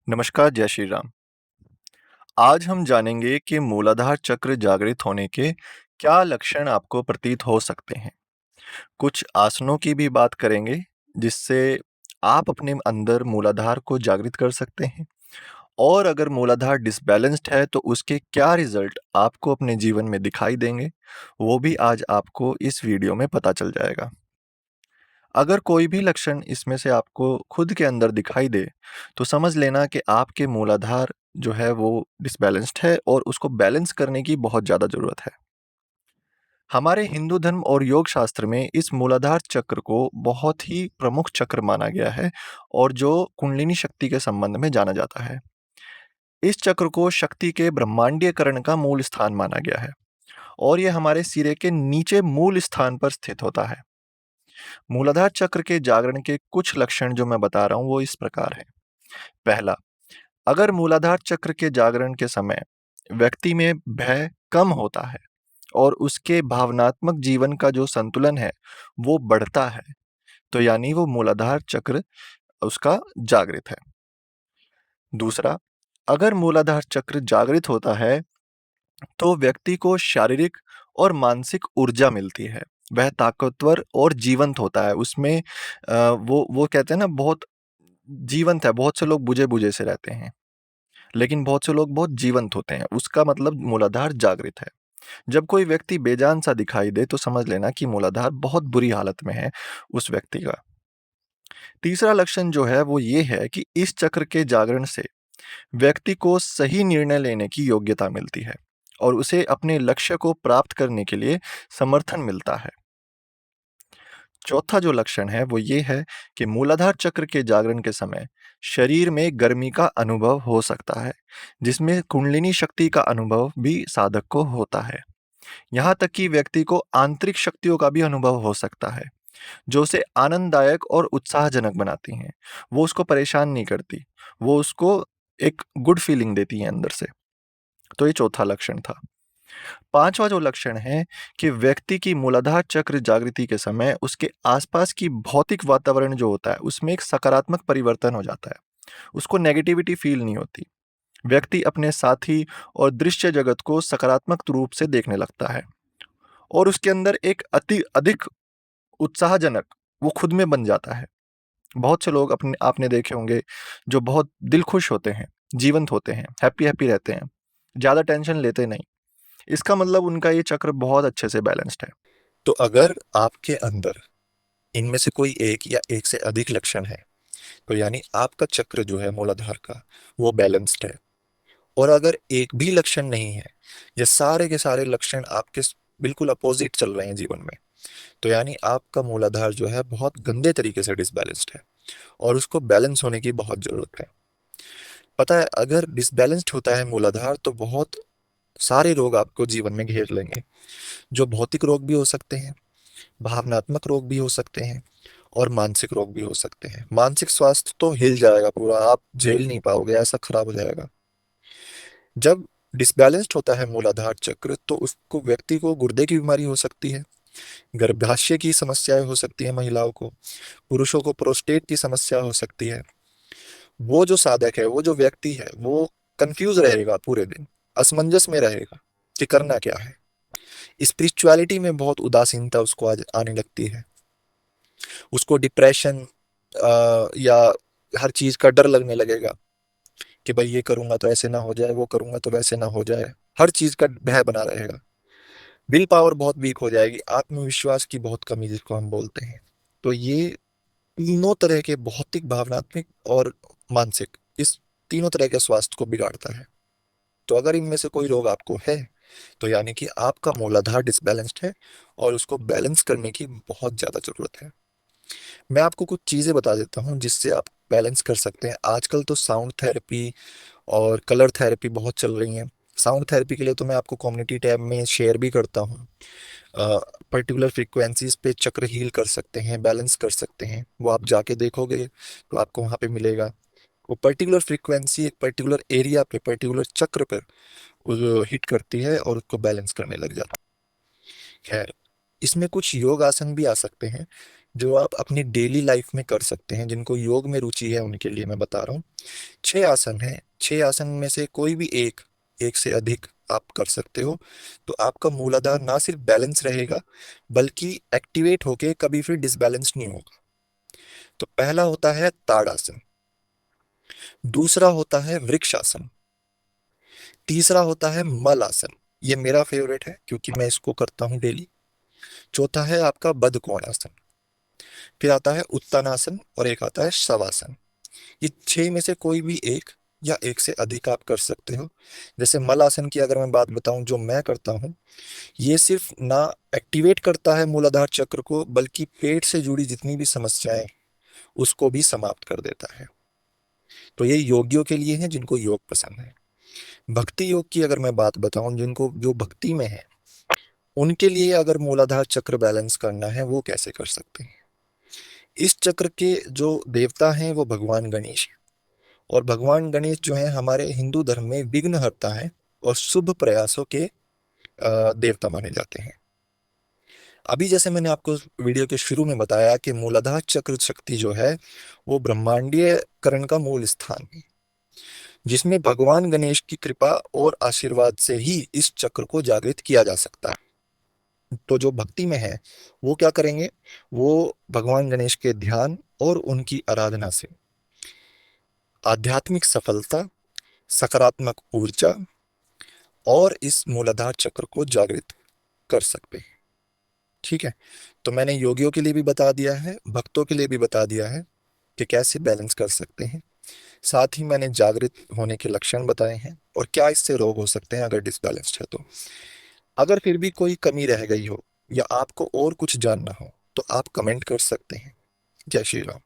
नमस्कार, जय श्री राम। आज हम जानेंगे कि मूलाधार चक्र जागृत होने के क्या लक्षण आपको प्रतीत हो सकते हैं। कुछ आसनों की भी बात करेंगे, जिससे आप अपने अंदर मूलाधार को जागृत कर सकते हैं और अगर मूलाधार डिसबैलेंस्ड है, तो उसके क्या रिज़ल्ट आपको अपने जीवन में दिखाई देंगे, वो भी आज आपको इस वीडियो में पता चल जाएगा। अगर कोई भी लक्षण इसमें से आपको खुद के अंदर दिखाई दे, तो समझ लेना कि आपके मूलाधार जो है वो डिसबैलेंस्ड है और उसको बैलेंस करने की बहुत ज़्यादा ज़रूरत है। हमारे हिंदू धर्म और योग शास्त्र में इस मूलाधार चक्र को बहुत ही प्रमुख चक्र माना गया है और जो कुंडलिनी शक्ति के संबंध में जाना जाता है। इस चक्र को शक्ति के ब्रह्मांडीयकरण का मूल स्थान माना गया है और ये हमारे सिरे के नीचे मूल स्थान पर स्थित होता है। मूलाधार चक्र के जागरण के कुछ लक्षण जो मैं बता रहा हूँ वो इस प्रकार है। पहला, अगर मूलाधार चक्र के जागरण के समय व्यक्ति में भय कम होता है और उसके भावनात्मक जीवन का जो संतुलन है वो बढ़ता है, तो यानी वो मूलाधार चक्र उसका जागृत है। दूसरा, अगर मूलाधार चक्र जागृत होता है तो व्यक्ति को शारीरिक और मानसिक ऊर्जा मिलती है। वह ताकतवर और जीवंत होता है। उसमें वो कहते हैं ना, बहुत जीवंत है। बहुत से लोग बुझे-बुझे से रहते हैं, लेकिन बहुत से लोग बहुत जीवंत होते हैं। उसका मतलब मूलाधार जागृत है। जब कोई व्यक्ति बेजान-सा दिखाई दे तो समझ लेना कि मूलाधार बहुत बुरी हालत में है उस व्यक्ति का। तीसरा लक्षण जो है वो ये है कि इस चक्र के जागरण से व्यक्ति को सही निर्णय लेने की योग्यता मिलती है और उसे अपने लक्ष्य को प्राप्त करने के लिए समर्थन मिलता है। चौथा जो लक्षण है वो ये है कि मूलाधार चक्र के जागरण के समय शरीर में गर्मी का अनुभव हो सकता है, जिसमें कुंडलिनी शक्ति का अनुभव भी साधक को होता है। यहाँ तक कि व्यक्ति को आंतरिक शक्तियों का भी अनुभव हो सकता है, जो उसे आनंददायक और उत्साहजनक बनाती हैं। वो उसको परेशान नहीं करती, वो उसको एक गुड फीलिंग देती हैं अंदर से। तो ये चौथा लक्षण था। पांचवा जो लक्षण है कि व्यक्ति की मूलाधार चक्र जागृति के समय उसके आसपास की भौतिक वातावरण जो होता है उसमें एक सकारात्मक परिवर्तन हो जाता है। उसको नेगेटिविटी फील नहीं होती। व्यक्ति अपने साथी और दृश्य जगत को सकारात्मक रूप से देखने लगता है और उसके अंदर एक अति अधिक उत्साहजनक वो खुद में बन जाता है। बहुत से लोग अपने आपने देखे होंगे जो बहुत दिल खुश होते हैं, जीवंत होते हैं, हैप्पी हैप्पी रहते हैं, ज़्यादा टेंशन लेते नहीं। इसका मतलब उनका ये चक्र बहुत अच्छे से बैलेंस्ड है। तो अगर आपके अंदर इनमें से कोई एक या एक से अधिक लक्षण है, तो यानी आपका चक्र जो है मूलाधार का वो बैलेंस्ड है। और अगर एक भी लक्षण नहीं है, ये सारे के सारे लक्षण आपके बिल्कुल अपोजिट चल रहे हैं जीवन में, तो यानी आपका मूलाधार जो है बहुत गंदे तरीके से डिसबैलेंस्ड है और उसको बैलेंस होने की बहुत जरूरत है। पता है, अगर डिसबैलेंस्ड होता है मूलाधार तो बहुत सारे रोग आपको जीवन में घेर लेंगे। जो भौतिक रोग भी हो सकते हैं, भावनात्मक रोग भी हो सकते हैं और मानसिक रोग भी हो सकते हैं। मानसिक स्वास्थ्य तो हिल जाएगा पूरा, आप झेल नहीं पाओगे, ऐसा खराब हो जाएगा। जब डिसबैलेंस्ड होता है मूलाधार चक्र तो उसको व्यक्ति को गुर्दे की बीमारी हो सकती है, गर्भाशय की समस्याएं हो सकती है महिलाओं को, पुरुषों को प्रोस्टेट की समस्या हो सकती है। वो जो साधक है, वो जो व्यक्ति है, वो कंफ्यूज रहेगा पूरे दिन, असमंजस में रहेगा कि करना क्या है। स्पिरिचुअलिटी में बहुत उदासीनता उसको आज आने लगती है। उसको डिप्रेशन या हर चीज का डर लगने लगेगा कि भाई ये करूंगा तो ऐसे ना हो जाए, वो करूंगा तो वैसे ना हो जाए। हर चीज का भय बना रहेगा। विल पावर बहुत वीक हो जाएगी, आत्मविश्वास की बहुत कमी जिसको हम बोलते हैं। तो ये तीनों तरह के भौतिक, भावनात्मक और मानसिक, इस तीनों तरह के स्वास्थ्य को बिगाड़ता है। तो अगर इनमें से कोई रोग आपको है, तो यानी कि आपका मूलाधार डिसबैलेंस्ड है और उसको बैलेंस करने की बहुत ज्यादा जरूरत है। मैं आपको कुछ चीजें बता देता हूँ जिससे आप बैलेंस कर सकते हैं। आजकल तो साउंड थेरेपी और कलर थेरेपी बहुत चल रही हैं। साउंड थेरेपी के लिए तो मैं आपको कम्युनिटी टैब में शेयर भी करता हूँ। पर्टिकुलर फ्रीक्वेंसीज पे चक्र हील कर सकते हैं, बैलेंस कर सकते हैं। वो आप जाके देखोगे तो आपको वहाँ पे मिलेगा। वो पर्टिकुलर फ्रीक्वेंसी एक पर्टिकुलर एरिया पे, पर्टिकुलर चक्र पर हिट करती है और उसको बैलेंस करने लग जाता है। खैर, इसमें कुछ योग आसन भी आ सकते हैं जो आप अपनी डेली लाइफ में कर सकते हैं, जिनको योग में रुचि है उनके लिए मैं बता रहा हूँ। 6 आसन है, 6 आसन में से कोई भी एक, एक से अधिक आप कर सकते हो। तो आपका मूलाधार ना सिर्फ बैलेंस रहेगा, बल्कि एक्टिवेट होके कभी फिर डिसबैलेंस नहीं होगा। तो पहला होता है ताड़ासन, दूसरा होता है वृक्षासन, तीसरा होता है मलासन, ये मेरा फेवरेट है क्योंकि मैं इसको करता हूँ डेली। चौथा है आपका बद्धकोणासन, फिर आता है उत्तानासन और एक आता है शवासन। ये 6 में से कोई भी एक या एक से अधिक आप कर सकते हो। जैसे मलासन की अगर मैं बात बताऊं जो मैं करता हूं, ये सिर्फ ना एक्टिवेट करता है मूलाधार चक्र को, बल्कि पेट से जुड़ी जितनी भी समस्याएं उसको भी समाप्त कर देता है। तो ये योगियों के लिए है जिनको योग पसंद है। भक्ति योग की अगर मैं बात बताऊं, जिनको जो भक्ति में है उनके लिए अगर मूलाधार चक्र बैलेंस करना है वो कैसे कर सकते हैं। इस चक्र के जो देवता हैं वो भगवान गणेश हैं। और भगवान गणेश जो है हमारे हिंदू धर्म में विघ्नहर्ता है और शुभ प्रयासों के देवता माने जाते हैं। अभी जैसे मैंने आपको वीडियो के शुरू में बताया कि मूलाधार चक्र शक्ति जो है वो ब्रह्मांडीय करण का मूल स्थान है, जिसमें भगवान गणेश की कृपा और आशीर्वाद से ही इस चक्र को जागृत किया जा सकता है। तो जो भक्ति में है वो क्या करेंगे, वो भगवान गणेश के ध्यान और उनकी आराधना से आध्यात्मिक सफलता, सकारात्मक ऊर्जा और इस मूलाधार चक्र को जागृत कर सकते हैं। ठीक है। तो मैंने योगियों के लिए भी बता दिया है, भक्तों के लिए भी बता दिया है कि कैसे बैलेंस कर सकते हैं। साथ ही मैंने जागृत होने के लक्षण बताए हैं और क्या इससे रोग हो सकते हैं अगर डिसबैलेंस्ड है तो। अगर फिर भी कोई कमी रह गई हो या आपको और कुछ जानना हो तो आप कमेंट कर सकते हैं। जय श्री राम।